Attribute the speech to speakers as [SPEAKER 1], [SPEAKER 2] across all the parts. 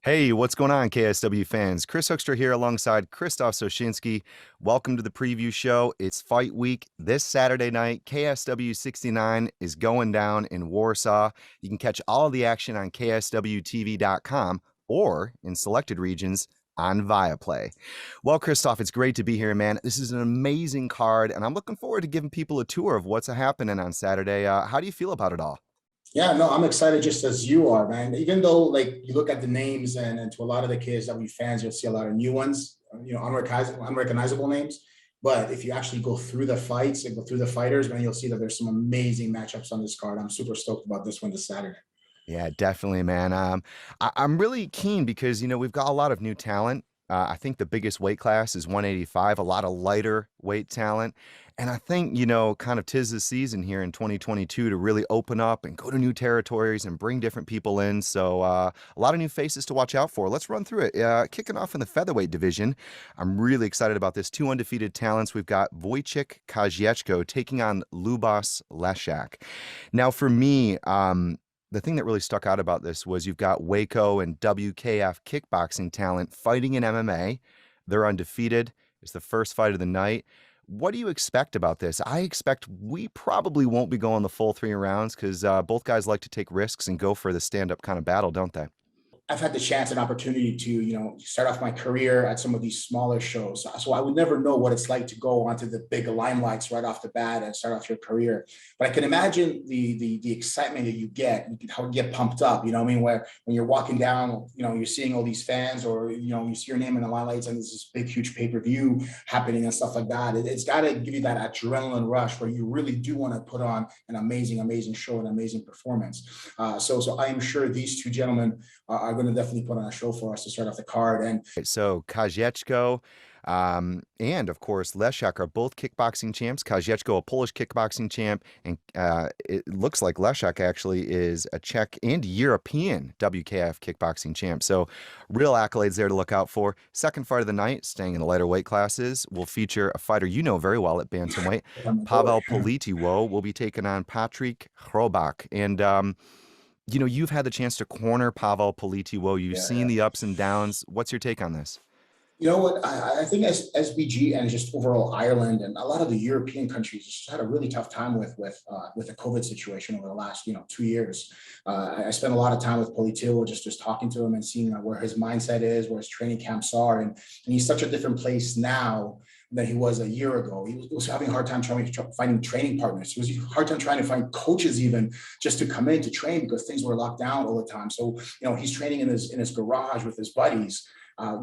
[SPEAKER 1] Hey, what's going on, KSW fans? Chris Hoekstra here alongside Krzysztof Soszynski. Welcome to the preview show. It's fight week this Saturday night. KSW 69 is going down in Warsaw. You can catch all of the action on kswtv.com or in selected regions on Viaplay. Well, Krzysztof, it's great to be here, man. This is an amazing card, and I'm looking forward to giving people a tour of what's happening on Saturday. How do you feel about it all?
[SPEAKER 2] Yeah, no, I'm excited just as you are, man. Even though, like, you look at the names and to a lot of the KSW fans, you'll see a lot of new ones, unrecognizable names. But if you actually go through the fights and go through the fighters, man, you'll see that there's some amazing matchups on this card. I'm super stoked about this one this Saturday.
[SPEAKER 1] Yeah, definitely, man. I'm really keen because, we've got a lot of new talent. I think the biggest weight class is 185, a lot of lighter weight talent. And I think, kind of 'tis the season here in 2022 to really open up and go to new territories and bring different people in. So a lot of new faces to watch out for. Let's run through it. Kicking off in the featherweight division, I'm really excited about this. Two undefeated talents. We've got Wojciech Kazyacho taking on Lubos Leszak. Now, for me, the thing that really stuck out about this was you've got Waco and WKF kickboxing talent fighting in MMA. They're undefeated. It's the first fight of the night. What do you expect about this? I expect we probably won't be going the full 3 rounds because both guys like to take risks and go for the stand-up kind of battle, don't they?
[SPEAKER 2] I've had the chance and opportunity to, start off my career at some of these smaller shows. So I would never know what it's like to go onto the big limelights right off the bat and start off your career. But I can imagine the excitement that you get, how you get pumped up, you know what I mean? Where when you're walking down, you're seeing all these fans or, you see your name in the limelights and there's this big, huge pay-per-view happening and stuff like that. It's got to give you that adrenaline rush where you really do want to put on an amazing, amazing show, an amazing performance. So I am sure these two gentlemen are going to definitely put on a show for us to start off the card. And
[SPEAKER 1] so Kazyacho and of course Leszak are both kickboxing champs. Kazyacho, a Polish kickboxing champ, and it looks like Leszak actually is a Czech and European WKF kickboxing champ. So real accolades there to look out for. Second fight of the night, staying in the lighter weight classes, will feature a fighter you know very well at bantamweight. Pavel Politiwo will be taking on Patryk Kroback. And you've had the chance to corner Pavel Politiwo. You've seen the ups and downs. What's your take on this?
[SPEAKER 2] You know what? I think as SBG and just overall Ireland and a lot of the European countries just had a really tough time with the COVID situation over the last 2 years. I spent a lot of time with Politiwo, just talking to him and seeing where his mindset is, where his training camps are, and he's such a different place now than he was a year ago. He was having a hard time finding training partners. He was having a hard time trying to find coaches even just to come in to train because things were locked down all the time. So he's training in his garage with his buddies.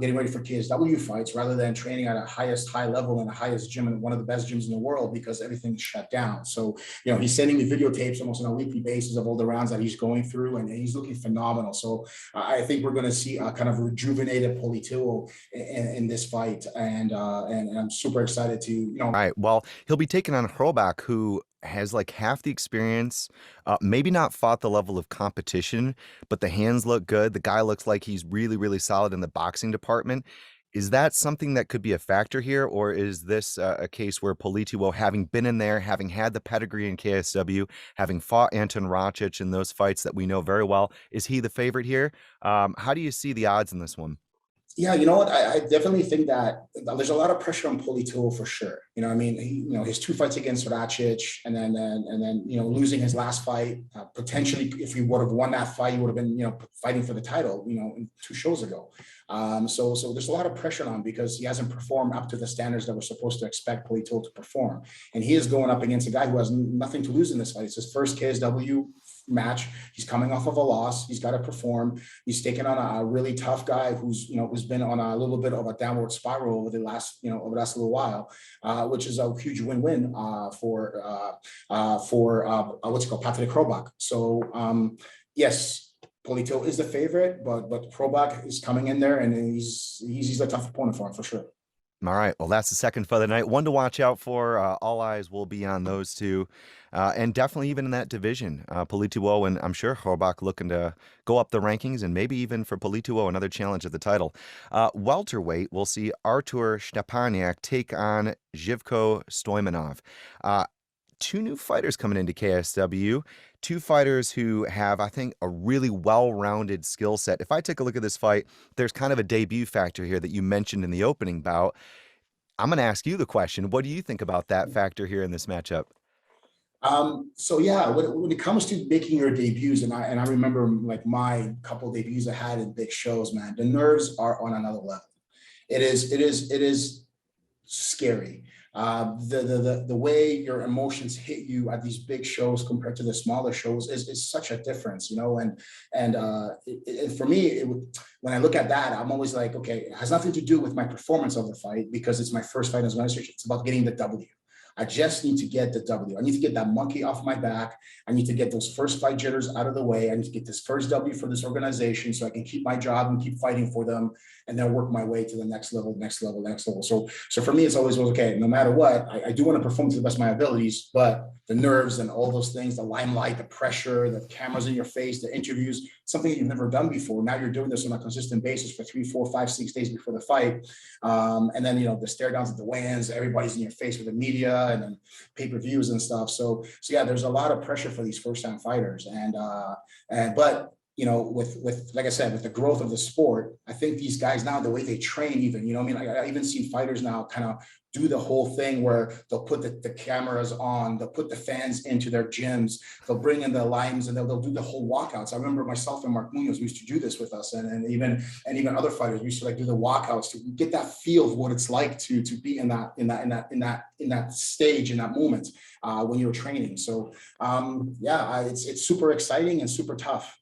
[SPEAKER 2] Getting ready for KSW fights rather than training at a high level in the highest gym and one of the best gyms in the world because everything's shut down. So, he's sending me videotapes almost on a weekly basis of all the rounds that he's going through, and he's looking phenomenal. So I think we're going to see a kind of rejuvenated Politiwo in this fight, and I'm super excited to.
[SPEAKER 1] All right. Well, he'll be taking on Kroback, who has like half the experience, maybe not fought the level of competition, but the hands look good. The guy looks like he's really, really solid in the boxing department. Is that something that could be a factor here, or is this a case where Politiwo, having been in there, having had the pedigree in KSW, having fought Anton Racic in those fights that we know very well, is he the favorite here? How do you see the odds in this one?
[SPEAKER 2] Yeah, you know what? I definitely think that there's a lot of pressure on Politiwo for sure. I mean, his 2 fights against Racic, and then losing his last fight. Potentially, if he would have won that fight, he would have been fighting for the title. 2 shows ago. So there's a lot of pressure on him because he hasn't performed up to the standards that we're supposed to expect Politiwo to perform, and he is going up against a guy who has nothing to lose in this fight. It's his first KSW match. He's coming off of a loss. He's got to perform. He's taken on a really tough guy who's been on a little bit of a downward spiral over the last little while, which is a huge win-win for Patryk Kroback. So yes, Politiwo is the favorite, but Kroback is coming in there, and he's a tough opponent for him for sure.
[SPEAKER 1] All right. Well, that's the second fight of the night. One to watch out for. All eyes will be on those two. And definitely even in that division, Politiwo and I'm sure Kroback looking to go up the rankings, and maybe even for Politiwo another challenge at the title. Welterweight, we'll see Artur Stepaniak take on Živko Stoimanov. Two new fighters coming into KSW. two fighters who have, I think, a really well-rounded skill set. If I take a look at this fight, there's kind of a debut factor here that you mentioned in the opening bout. I'm going to ask you the question. What do you think about that factor here in this matchup?
[SPEAKER 2] So yeah, when it comes to making your debuts, and I remember like my couple debuts I had in big shows, man, the nerves are on another level. It is scary. The way your emotions hit you at these big shows compared to the smaller shows is such a difference, you know. And for me, when I look at that, I'm always like, okay, it has nothing to do with my performance of the fight because it's my first fight as an administrator. It's about getting the W. I just need to get the W. I need to get that monkey off my back. I need to get those first fight jitters out of the way. I need to get this first W for this organization so I can keep my job and keep fighting for them and then work my way to the next level, next level, next level. So for me, it's always was, okay, no matter what, I do want to perform to the best of my abilities, but the nerves and all those things, the limelight, the pressure, the cameras in your face, the interviews, something that you've never done before. Now you're doing this on a consistent basis for 3, 4, 5, 6 days before the fight. And then, you know, the stare downs at the weigh-ins, everybody's in your face with the media and then pay-per-views and stuff. So yeah, there's a lot of pressure for these first-time fighters. But you know, with like I said, with the growth of the sport, I think these guys now, the way they train, even, you know, I mean, I even seen fighters now kind of do the whole thing where they'll put the cameras on, they'll put the fans into their gyms, they'll bring in the limes, and they'll do the whole walkouts. I remember myself and Mark Munoz used to do this with us, and even other fighters used to like do the walkouts to get that feel of what it's like to be in that stage, in that moment when you're training. So yeah, it's super exciting and super tough.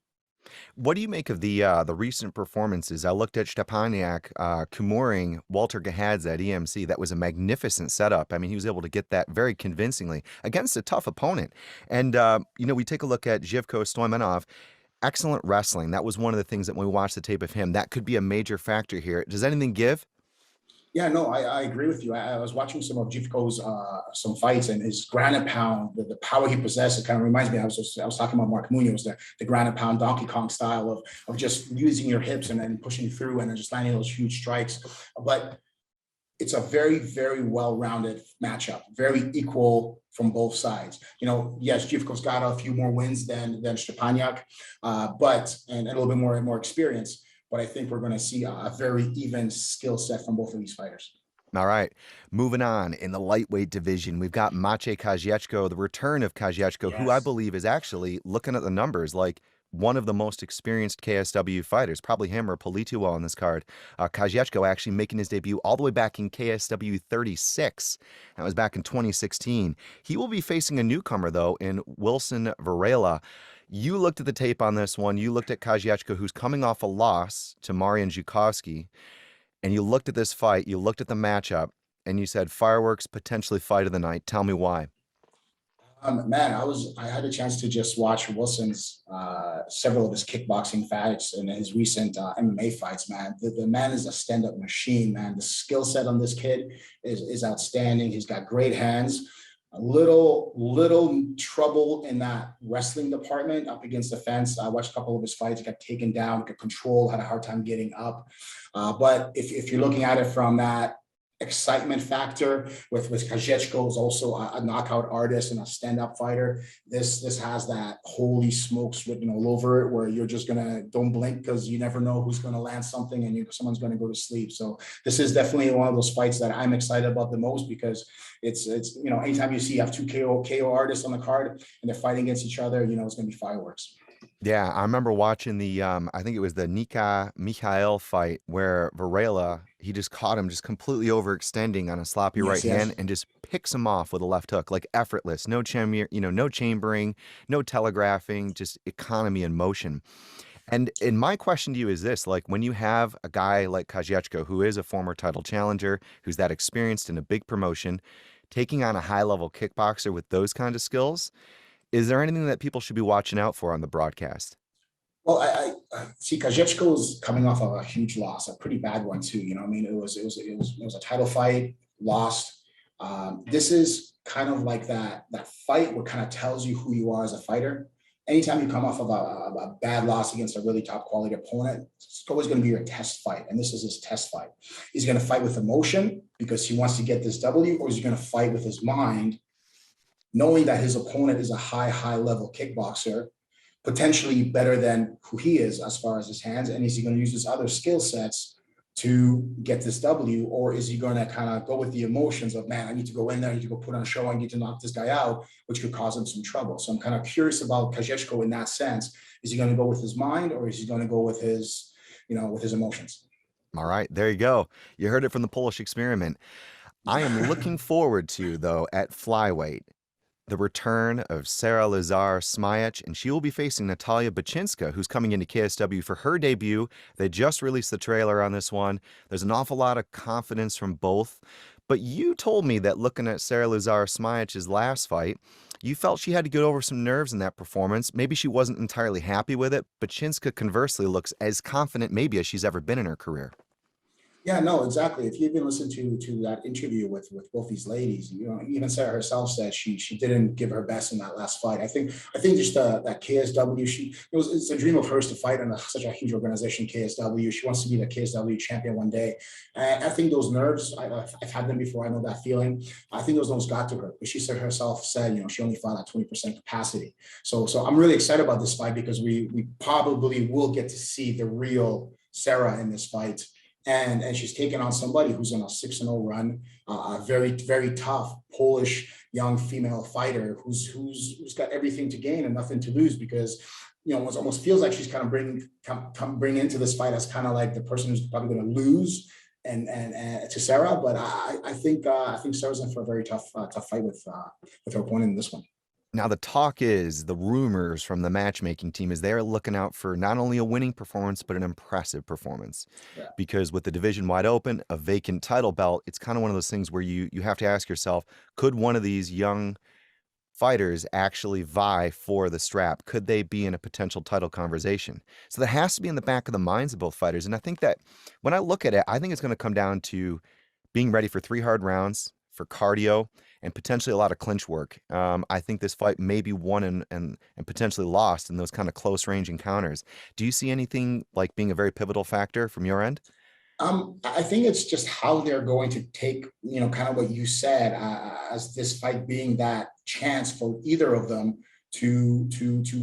[SPEAKER 1] What do you make of the recent performances? I looked at Stepaniak Kumoring Walter Gahadze at EMC. That was a magnificent setup. I mean, he was able to get that very convincingly against a tough opponent. And, you know, we take a look at Zhivko Stoimenov. Excellent wrestling. That was one of the things that when we watched the tape of him, that could be a major factor here. Does anything give?
[SPEAKER 2] Yeah, no, I agree with you. I was watching some of Jivko's some fights and his ground and pound, the power he possessed. It kind of reminds me. I was talking about Mark Munoz, the ground and pound Donkey Kong style of just using your hips and then pushing through and then just landing those huge strikes. But it's a very, very well-rounded matchup, very equal from both sides. You know, yes, Jivko's got a few more wins than Stepaniak, but and a little bit more experience. But I think we're going to see a very even skill set from both of these fighters.
[SPEAKER 1] All right, moving on in the lightweight division, we've got Maciej Kazyacho, the return of Kazyacho, who I
[SPEAKER 2] Yes.
[SPEAKER 1] believe is actually, looking at the numbers, like one of the most experienced KSW fighters, probably him or Politiwo on this card. Kazyacho actually making his debut all the way back in KSW 36. That was back in 2016. He will be facing a newcomer, though, in Wilson Varela. You looked at the tape on this one. You looked at Kazyacho, who's coming off a loss to Marian Zhukovsky, and you looked at this fight, you looked at the matchup, and you said, fireworks, potentially fight of the night. Tell me why.
[SPEAKER 2] Man, I had a chance to just watch Wilson's several of his kickboxing fights and his recent MMA fights. Man, the man is a stand-up machine. Man, the skill set on this kid is outstanding. He's got great hands. A little trouble in that wrestling department up against the fence. I watched a couple of his fights. He got taken down, got controlled, had a hard time getting up. But if you're looking at it from that excitement factor with Kazyacho is also a knockout artist and a stand-up fighter. This has that holy smokes written all over it, where you're just don't blink because you never know who's gonna land something and someone's gonna go to sleep. So this is definitely one of those fights that I'm excited about the most, because it's you know, anytime you have two KO artists on the card and they're fighting against each other, you know it's gonna be fireworks.
[SPEAKER 1] Yeah, I remember watching the, I think it was the Nika Mikhail fight where Varela, he just caught him just completely overextending on a sloppy right
[SPEAKER 2] Yes.
[SPEAKER 1] hand and just picks him off with a left hook, like effortless, no no chambering, no telegraphing, just economy in motion. And my question to you is this, like when you have a guy like Kazyacho, who is a former title challenger, who's that experienced in a big promotion, taking on a high-level kickboxer with those kind of skills, is there anything that people should be watching out for on the broadcast?
[SPEAKER 2] Well, I see Kazyacho is coming off of a huge loss, a pretty bad one too. You know, I mean, it was a title fight, lost. This is kind of like that fight what kind of tells you who you are as a fighter. Anytime you come off of a bad loss against a really top quality opponent, it's always going to be your test fight, and this is his test fight. He's going to fight with emotion because he wants to get this W, or is he going to fight with his mind knowing that his opponent is a high level kickboxer, potentially better than who he is as far as his hands, and is he going to use his other skill sets to get this W, or is he going to kind of go with the emotions of, man, I need to go in there, I need to go put on a show, I need to knock this guy out, which could cause him some trouble. So I'm kind of curious about Kazyacho in that sense. Is he going to go with his mind, or is he going to go with his, with his emotions?
[SPEAKER 1] All right, there you go. You heard it from the Polish experiment. I am looking forward to, though, at flyweight, the return of Sarah Lazar-Smayach, and she will be facing Natalia Bachinska, who's coming into KSW for her debut. They just released the trailer on this one. There's an awful lot of confidence from both. But you told me that looking at Sarah Lazar-Smayach's last fight, you felt she had to get over some nerves in that performance. Maybe she wasn't entirely happy with it. Bachinska, conversely, looks as confident maybe as she's ever been in her career.
[SPEAKER 2] Yeah, no, exactly. If you even listen to that interview with both these ladies, even Sarah herself said she didn't give her best in that last fight. I think just that KSW, it's a dream of hers to fight in such a huge organization, KSW. She wants to be the KSW champion one day. And I think those nerves, I've had them before. I know that feeling. I think those nerves got to her, but she said herself she only fought at 20% capacity. So I'm really excited about this fight because we probably will get to see the real Sarah in this fight. And she's taken on somebody who's on a 6-0 run, a very, very tough Polish young female fighter who's got everything to gain and nothing to lose, because it almost feels like she's kind of bring into this fight as kind of like the person who's probably going to lose and to Sarah. But I think Sarah's in for a very tough fight with her opponent in this one.
[SPEAKER 1] Now, the talk is, the rumors from the matchmaking team is they're looking out for not only a winning performance, but an impressive performance.
[SPEAKER 2] Yeah.
[SPEAKER 1] Because with the division wide open, a vacant title belt, it's kind of one of those things where you have to ask yourself, could one of these young fighters actually vie for the strap? Could they be in a potential title conversation? So that has to be in the back of the minds of both fighters. And I think that when I look at it, I think it's going to come down to being ready for 3 hard rounds, for cardio, and potentially a lot of clinch work. I think this fight may be won and potentially lost in those kind of close range encounters. Do you see anything like being a very pivotal factor from your end?
[SPEAKER 2] I think it's just how they're going to take, kind of what you said, as this fight being that chance for either of them to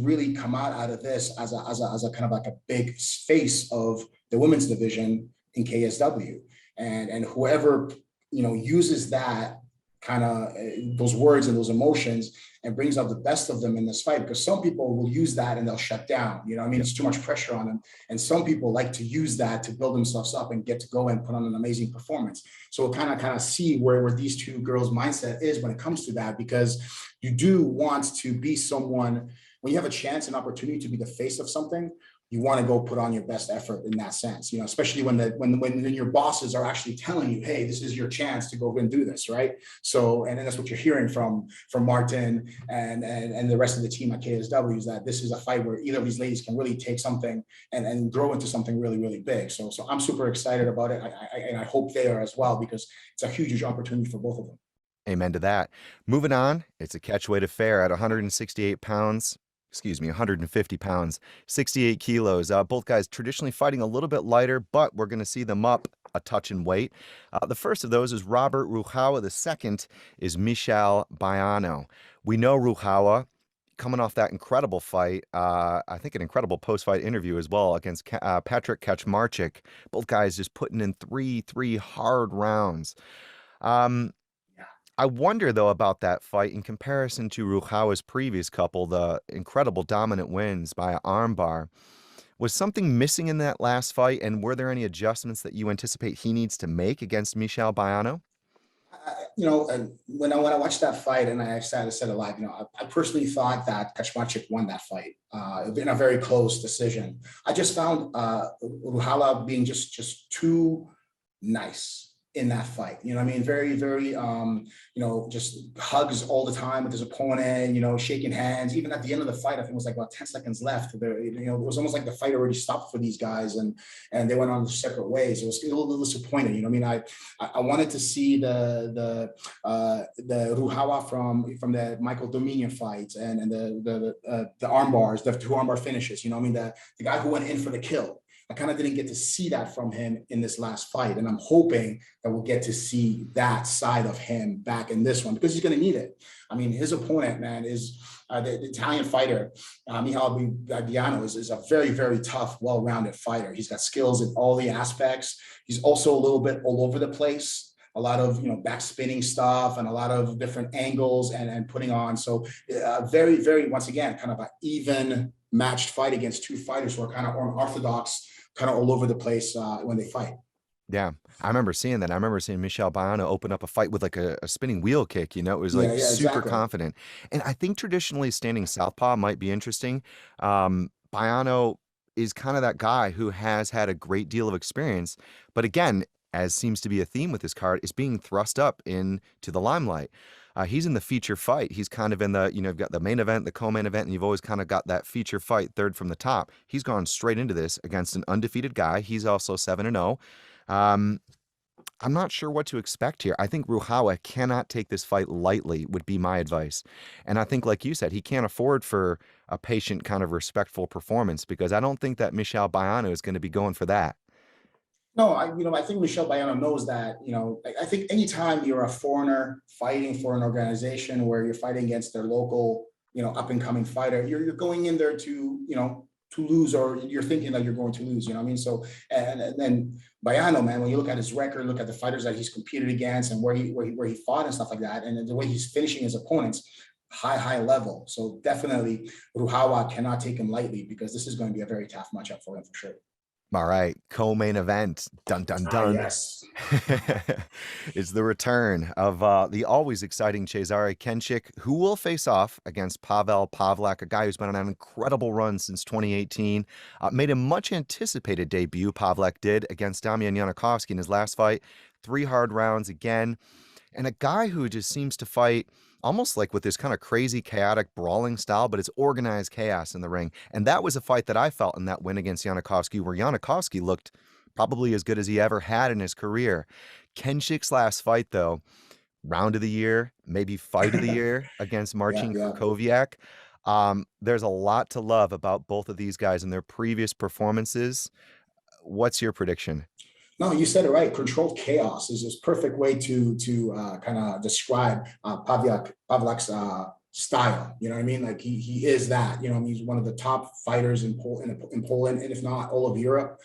[SPEAKER 2] really come out of this as a kind of like a big face of the women's division in KSW, and whoever uses that kind of those words and those emotions and brings out the best of them in this fight, because some people will use that and they'll shut down. It's too much pressure on them. And some people like to use that to build themselves up and get to go and put on an amazing performance. So we'll kind of see where these two girls' mindset is when it comes to that, because you do want to be someone, when you have a chance and opportunity to be the face of something, you want to go put on your best effort in that sense, especially when your bosses are actually telling you, hey, this is your chance to go and do this, right? So, and then that's what you're hearing from Martin and the rest of the team at KSW, is that this is a fight where either of these ladies can really take something and grow into something really, really big. So I'm super excited about it. And I hope they are as well, because it's a huge opportunity for both of them.
[SPEAKER 1] Amen to that. Moving on, it's a catchweight affair at 168 pounds. 150 pounds, 68 kilos. Both guys traditionally fighting a little bit lighter, but we're going to see them up a touch in weight. The first of those is Robert Ruchawa. The second is Mihawk Gabiano. We know Ruchawa coming off that incredible fight, I think an incredible post-fight interview as well against Patrick Kaczmarczyk. Both guys just putting in three hard rounds. I wonder, though, about that fight in comparison to Ruchawa's previous couple, the incredible dominant wins by armbar. Was something missing in that last fight, and were there any adjustments that you anticipate he needs to make against Mihawk Gabiano?
[SPEAKER 2] And when I watched that fight, and I said it live, I personally thought that Kaczmarczyk won that fight in a very close decision. I just found Ruchawa being just too nice in that fight. Very, very, just hugs all the time with his opponent, shaking hands. Even at the end of the fight, I think it was like about 10 seconds left. It was almost like the fight already stopped for these guys, and they went on separate ways. It was a little disappointing. I wanted to see the Ruchawa from the Michael Dominion fight and the arm bars, the 2 armbar finishes. The guy who went in for the kill. I kind of didn't get to see that from him in this last fight. And I'm hoping that we'll get to see that side of him back in this one, because he's going to need it. I mean, his opponent, man, is the Italian fighter, Mihawk Gabiano, is a very, very tough, well-rounded fighter. He's got skills in all the aspects. He's also a little bit all over the place. A lot of back spinning stuff and a lot of different angles and putting on. So very, very, once again, kind of an even matched fight against two fighters who are kind of unorthodox, kind of all over the place when they fight.
[SPEAKER 1] Yeah, I remember seeing that. I remember seeing Michel Baiano open up a fight with like a spinning wheel kick. It was
[SPEAKER 2] Yeah,
[SPEAKER 1] like
[SPEAKER 2] yeah,
[SPEAKER 1] super
[SPEAKER 2] exactly.
[SPEAKER 1] confident. And I think traditionally standing southpaw might be interesting. Baiano is kind of that guy who has had a great deal of experience, but again, as seems to be a theme with this card, is being thrust up into the limelight. He's in the feature fight. He's kind of in the, you've got the main event, the co-main event, and you've always kind of got that feature fight third from the top. He's gone straight into this against an undefeated guy. He's also 7-0. I'm not sure what to expect here. I think Ruhawa cannot take this fight lightly, would be my advice. And I think, like you said, he can't afford for a patient, kind of respectful performance, because I don't think that Michel Baiano is going to be going for that.
[SPEAKER 2] No, I think Michel Baiano knows that. I think anytime you're a foreigner fighting for an organization where you're fighting against their local, up and coming fighter, you're going in there to lose, or you're thinking that you're going to lose. You know what I mean? So, and then Baiano, man, when you look at his record, look at the fighters that he's competed against and where he fought and stuff like that, and the way he's finishing his opponents, high level. So definitely Ruhawa cannot take him lightly, because this is going to be a very tough matchup for him for sure.
[SPEAKER 1] All right, co-main event, dun dun dun.
[SPEAKER 2] Yes.
[SPEAKER 1] It's the return of the always exciting Cezary Kęczyk, who will face off against Pavel Pawlak, a guy who's been on an incredible run since 2018. Made a much anticipated debut, Pawlak did, against Damian Janikowski in his last fight. 3 hard rounds again. And a guy who just seems to fight almost like with this kind of crazy, chaotic, brawling style, but it's organized chaos in the ring. And that was a fight that I felt in that win against Janikowski, where Janikowski looked probably as good as he ever had in his career. Kęczyk's last fight, though, round of the year, maybe fight of the year against Marcin
[SPEAKER 2] Yeah.
[SPEAKER 1] Kroback. There's a lot to love about both of these guys and their previous performances. What's your prediction?
[SPEAKER 2] No, you said it right. Controlled chaos is this perfect way to kind of describe Pawlak's style. You know what I mean? Like he is that. He's one of the top fighters in Poland, and if not all of Europe,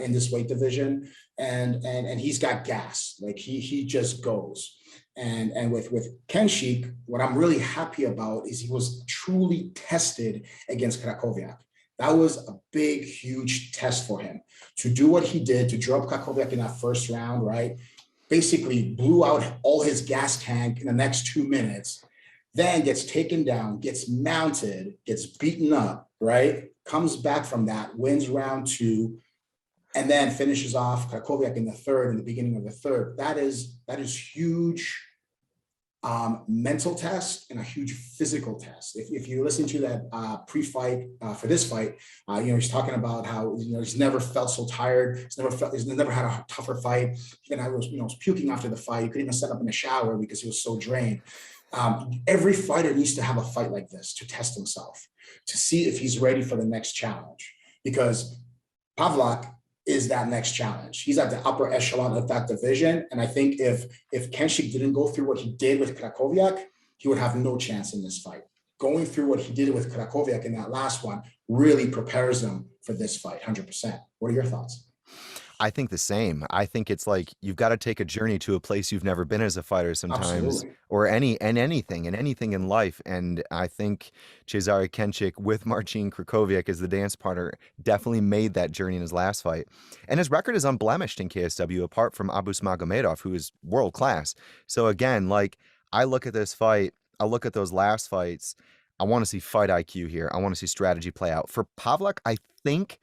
[SPEAKER 2] in this weight division. And he's got gas. Like he just goes. And with Kęczyk, what I'm really happy about is he was truly tested against Krakowiak. That was a big, huge test for him to do what he did, to drop Krakowiak in that first round, right? Basically blew out all his gas tank in the next 2 minutes, then gets taken down, gets mounted, gets beaten up, right? Comes back from that, wins round 2, and then finishes off Krakowiak in the third, in the beginning of the third. That is huge mental test and a huge physical test. If you listen to that pre-fight for this fight, he's talking about how he's never felt so tired. He's never had a tougher fight. And I was puking after the fight. He couldn't even set up in the shower because he was so drained. Every fighter needs to have a fight like this to test himself, to see if he's ready for the next challenge. Because Pawlak is that next challenge. He's at the upper echelon of that division. And I think if Kęczyk didn't go through what he did with Krakowiak, he would have no chance in this fight. Going through what he did with Krakowiak in that last one really prepares him for this fight, 100%. What are your thoughts?
[SPEAKER 1] I think the same. I think it's like you've got to take a journey to a place you've never been as a fighter sometimes,
[SPEAKER 2] Absolutely.
[SPEAKER 1] or anything in life. And I think Cezary Kęczyk with Marcin Krakowiak as the dance partner definitely made that journey in his last fight. And his record is unblemished in KSW, apart from Abus Magomedov, who is world class. So again, like I look at this fight, I look at those last fights. I want to see fight IQ here. I want to see strategy play out. For Pawlak, I think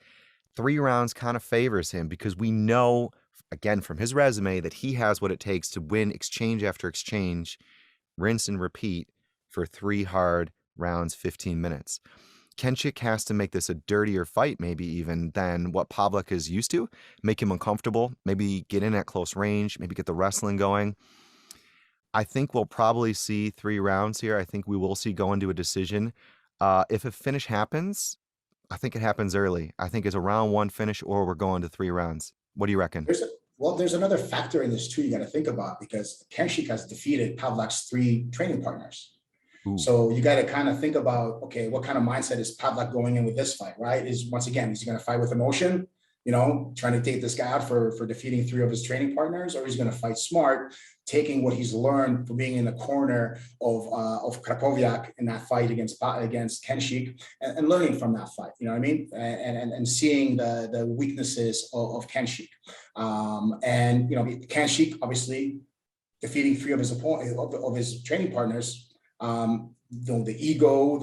[SPEAKER 1] 3 rounds kind of favors him, because we know, again, from his resume, that he has what it takes to win exchange after exchange, rinse and repeat for 3 hard rounds, 15 minutes. Kęczyk has to make this a dirtier fight, maybe even than what Pawlak is used to, make him uncomfortable, maybe get in at close range, maybe get the wrestling going. I think we'll probably see 3 rounds here. I think we will see go into a decision. If a finish happens, I think it happens early. I think it's a round one finish or we're going to 3 rounds. What do you reckon?
[SPEAKER 2] There's another factor in this too you got to think about, because Kenshik has defeated Pavlak's 3 training partners.
[SPEAKER 1] Ooh.
[SPEAKER 2] So you got to kind of think about, okay, what kind of mindset is Pavlak going in with this fight, right? Is once again, is he going to fight with emotion, trying to take this guy out for defeating 3 of his training partners, or he's going to fight smart, taking what he's learned from being in the corner of Kroback in that fight against Kenshik, and learning from that fight, you know what I mean? And seeing the weaknesses of Kenshik. Kenshik obviously defeating 3 of his of his training partners. The ego,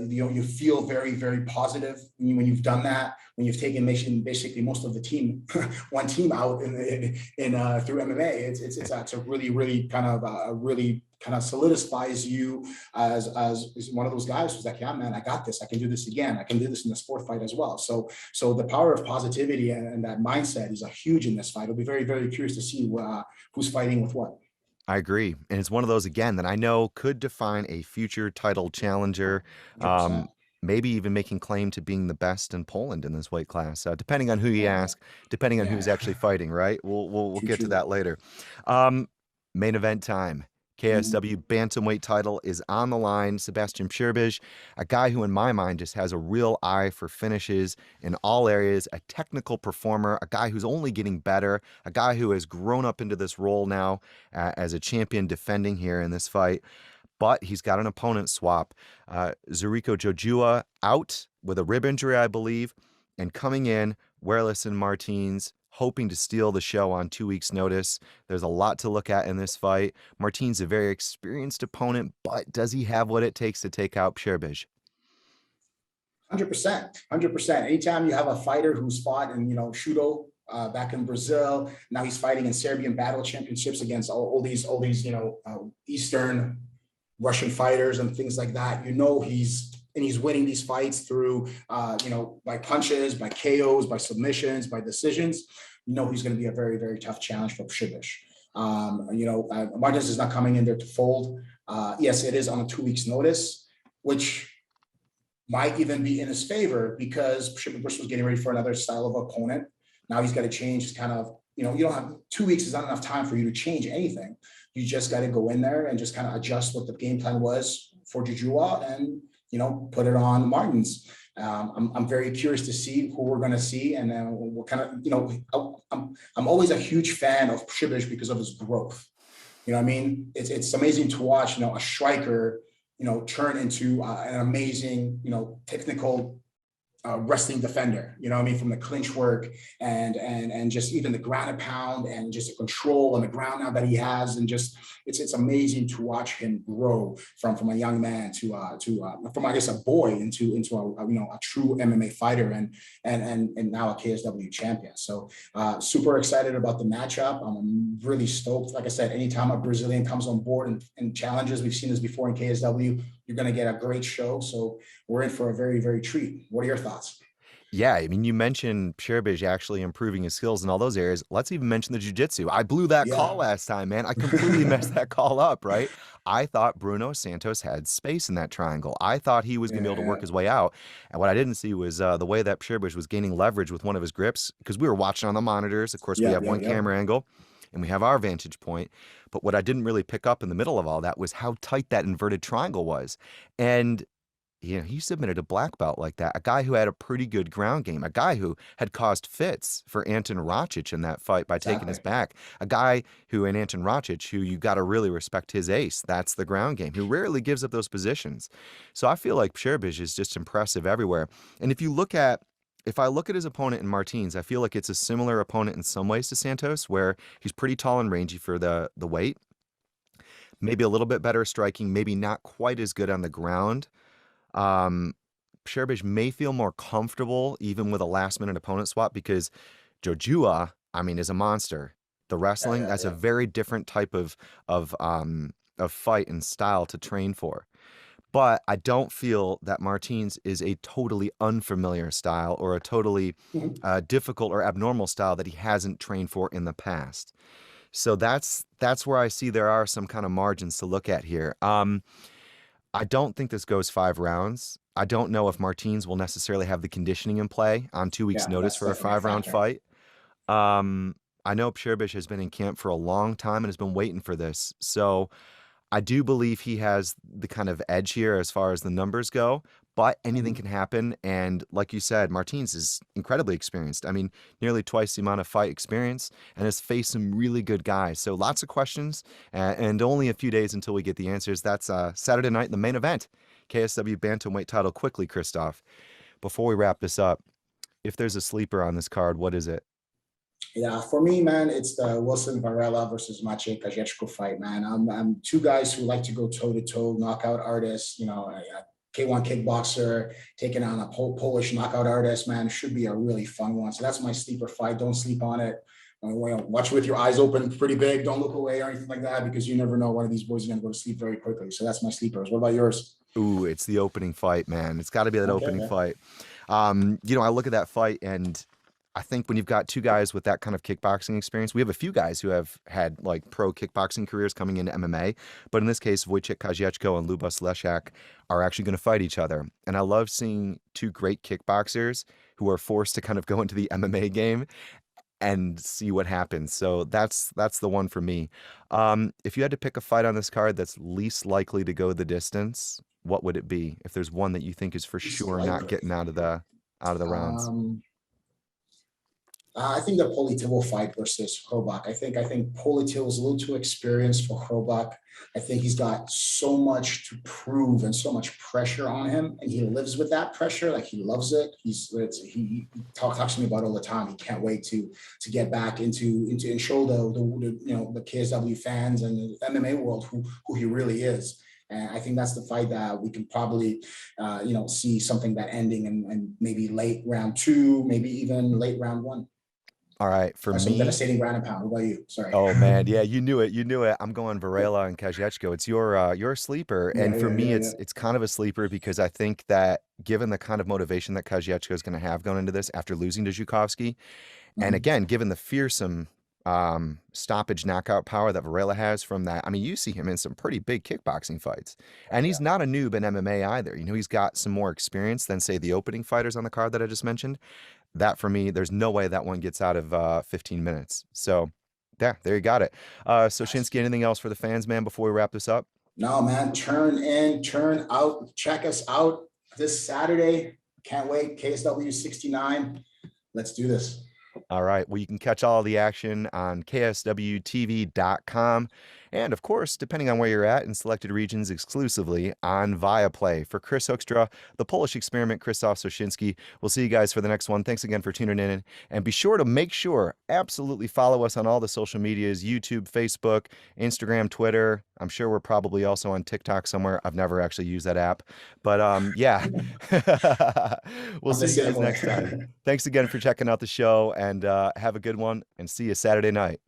[SPEAKER 2] you feel very, very positive when you've done that, when you've taken basically most of the team, one team out in through MMA. It's a really, really kind of solidifies you as one of those guys who's like, yeah, man, I got this. I can do this again. I can do this in this 4th fight as well. So the power of positivity and that mindset is huge in this fight. I'll be very, very curious to see who's fighting with what.
[SPEAKER 1] I agree. And it's one of those, again, that I know could define a future title challenger,
[SPEAKER 2] 100%.
[SPEAKER 1] maybe even making claim to being the best in Poland in this weight class, depending on who you ask, depending on who's
[SPEAKER 2] Yeah.
[SPEAKER 1] actually fighting, right? We'll
[SPEAKER 2] True,
[SPEAKER 1] get to
[SPEAKER 2] true.
[SPEAKER 1] that later. Main event time. KSW bantamweight title is on the line. Sebastian Cherbish, a guy who in my mind just has a real eye for finishes in all areas, a technical performer, a guy who's only getting better, a guy who has grown up into this role now as a champion defending here in this fight. But he's got an opponent swap. Zuriko Jojua out with a rib injury, I believe, and coming in, Werlison Martins, hoping to steal the show on 2 weeks' notice. There's a lot to look at in this fight. Martins, a very experienced opponent, but does he have what it takes to take out Cherbish?
[SPEAKER 2] 100%, 100%. Anytime you have a fighter who's fought in, Shudo back in Brazil, now he's fighting in Serbian battle championships against all these, Eastern Russian fighters and things like that. He's winning these fights through, by punches, by KOs, by submissions, by decisions. He's going to be a very, very tough challenge for Cherbish. Martins is not coming in there to fold. Yes, it is on a 2 weeks notice, which might even be in his favor, because Cherbish was getting ready for another style of opponent. Now he's got to change his kind of, you don't have 2 weeks is not enough time for you to change anything. You just got to go in there and just kind of adjust what the game plan was for Jujua and, put it on Martins. I'm very curious to see who we're going to see, and then what kind of, I'm always a huge fan of Cherbish because of his growth. You know what I mean? It's amazing to watch, a striker, turn into an amazing, technical wrestling defender, from the clinch work and just even the ground and pound and just the control on the ground now that he has, and just it's amazing to watch him grow from a young man to from, I guess, a boy into a true MMA fighter and now a KSW champion. So super excited about the matchup. I'm really stoked. Like I said, anytime a Brazilian comes on board and challenges, we've seen this before in KSW, you're going to get a great show. So we're in for a very, very treat. What are your thoughts?
[SPEAKER 1] Yeah, I mean, you mentioned Cherbish actually improving his skills in all those areas. Let's even mention the jiu-jitsu. I blew that call
[SPEAKER 2] Yeah.
[SPEAKER 1] last time, man. I completely messed that call up, right? I thought Bruno Santos had space in that triangle. I thought he was going to be able to work
[SPEAKER 2] Yeah.
[SPEAKER 1] his way out. And what I didn't see was the way that Cherbish was gaining leverage with one of his grips, because we were watching on the monitors. Of course, we
[SPEAKER 2] Yeah.
[SPEAKER 1] have one
[SPEAKER 2] Yeah.
[SPEAKER 1] camera angle and we have our vantage point. But what I didn't really pick up in the middle of all that was how tight that inverted triangle was. And he submitted a black belt like that, a guy who had a pretty good ground game, a guy who had caused fits for Anton Racic in that fight by taking his
[SPEAKER 2] Exactly.
[SPEAKER 1] back, a guy who, in Anton Racic, who you got to really respect his ace. That's the ground game, who rarely gives up those positions. So I feel like Cherbish is just impressive everywhere. And if I look at his opponent in Martins, I feel like it's a similar opponent in some ways to Santos, where he's pretty tall and rangy for the weight, maybe a little bit better striking, maybe not quite as good on the ground. Cherbish may feel more comfortable even with a last-minute opponent swap, because Jojua, I mean, is a monster. The wrestling,
[SPEAKER 2] Yeah.
[SPEAKER 1] that's a
[SPEAKER 2] Yeah.
[SPEAKER 1] very different type of fight and style to train for. But I don't feel that Martins is a totally unfamiliar style or a totally
[SPEAKER 2] Mhm.
[SPEAKER 1] difficult or abnormal style that he hasn't trained for in the past. So that's where I see there are some kind of margins to look at here. I don't think this goes 5 rounds. I don't know if Martins will necessarily have the conditioning in play on 2 weeks'
[SPEAKER 2] Yeah,
[SPEAKER 1] notice
[SPEAKER 2] that's
[SPEAKER 1] for a
[SPEAKER 2] definitely a
[SPEAKER 1] 5-round
[SPEAKER 2] factor.
[SPEAKER 1] fight. I know Cherbish has been in camp for a long time and has been waiting for this. So I do believe he has the kind of edge here as far as the numbers go, but anything
[SPEAKER 2] Mhm.
[SPEAKER 1] can happen. And like you said, Martins is incredibly experienced. I mean, nearly twice the amount of fight experience and has faced some really good guys. So lots of questions and only a few days until we get the answers. That's Saturday night, the main event, KSW Bantamweight title. Quickly, Krzysztof, before we wrap this up, if there's a sleeper on this card, what is it?
[SPEAKER 2] Yeah, for me, man, it's the Wilson Varela versus Maciej Kazyacho fight, man. I'm two guys who like to go toe to toe, knockout artists. You know, a K1 kickboxer taking on a Polish knockout artist, man, should be a really fun one. So that's my sleeper fight. Don't sleep on it. Watch with your eyes open pretty big. Don't look away or anything like that because you never know one of these boys is going to go to sleep very quickly. So that's my sleepers. What about yours?
[SPEAKER 1] Ooh, it's the opening fight, man. It's got to be that
[SPEAKER 2] Okay,
[SPEAKER 1] opening
[SPEAKER 2] okay.
[SPEAKER 1] fight. I look at that fight and I think when you've got two guys with that kind of kickboxing experience, we have a few guys who have had like pro kickboxing careers coming into MMA, but in this case, Wojciech Kazyacho and Lubos Leszak are actually going to fight each other. And I love seeing two great kickboxers who are forced to kind of go into the MMA game and see what happens. So that's the one for me. If you had to pick a fight on this card that's least likely to go the distance, what would it be? If there's one that you think is for
[SPEAKER 2] Least
[SPEAKER 1] sure not getting
[SPEAKER 2] likely.
[SPEAKER 1] out of the rounds.
[SPEAKER 2] Um, I think the Politiwo fight versus Kroback. I think Politiwo is a little too experienced for Kroback. I think he's got so much to prove and so much pressure on him, and he lives with that pressure. Like he loves it. He talks to me about it all the time. He can't wait to get back into and show the KSW fans and the MMA world who he really is. And I think that's the fight that we can probably, see something that ending and maybe late round two, maybe even late round one.
[SPEAKER 1] All right, for
[SPEAKER 2] Some
[SPEAKER 1] me,
[SPEAKER 2] devastating ground and pound. What about you? Sorry.
[SPEAKER 1] oh man, yeah, you knew it. You knew it. I'm going Varela and Kazachko. It's your sleeper.
[SPEAKER 2] Yeah,
[SPEAKER 1] And for
[SPEAKER 2] yeah,
[SPEAKER 1] me,
[SPEAKER 2] yeah,
[SPEAKER 1] it's
[SPEAKER 2] yeah.
[SPEAKER 1] it's kind of a sleeper because I think that given the kind of motivation that Kazachko is going to have going into this after losing to Zhukovsky, and
[SPEAKER 2] Mhm.
[SPEAKER 1] again, given the fearsome stoppage knockout power that Varela has from that, I mean, you see him in some pretty big kickboxing fights.
[SPEAKER 2] Oh,
[SPEAKER 1] And he's
[SPEAKER 2] yeah.
[SPEAKER 1] not a noob in MMA either. He's got some more experience than, say, the opening fighters on the card that I just mentioned. That for me, there's no way that one gets out of 15 minutes. So, yeah, there you got it.
[SPEAKER 2] Nice.
[SPEAKER 1] Soszynski, anything else for the fans, man, before we wrap this up?
[SPEAKER 2] No, man. Turn in, turn out. Check us out this Saturday. Can't wait. KSW 69. Let's do this.
[SPEAKER 1] All right. Well, you can catch all the action on kswtv.com. And of course, depending on where you're at in selected regions, exclusively on Viaplay. For Chris Hoekstra, the Polish experiment, Krzysztof Soszynski. We'll see you guys for the next one. Thanks again for tuning in. And be sure to make sure, absolutely follow us on all the social medias, YouTube, Facebook, Instagram, Twitter. I'm sure we're probably also on TikTok somewhere. I've never actually used that app. But yeah, we'll
[SPEAKER 2] I'm the
[SPEAKER 1] see you
[SPEAKER 2] same
[SPEAKER 1] guys next time.
[SPEAKER 2] way.
[SPEAKER 1] Thanks again for checking out the show and have a good one and see you Saturday night.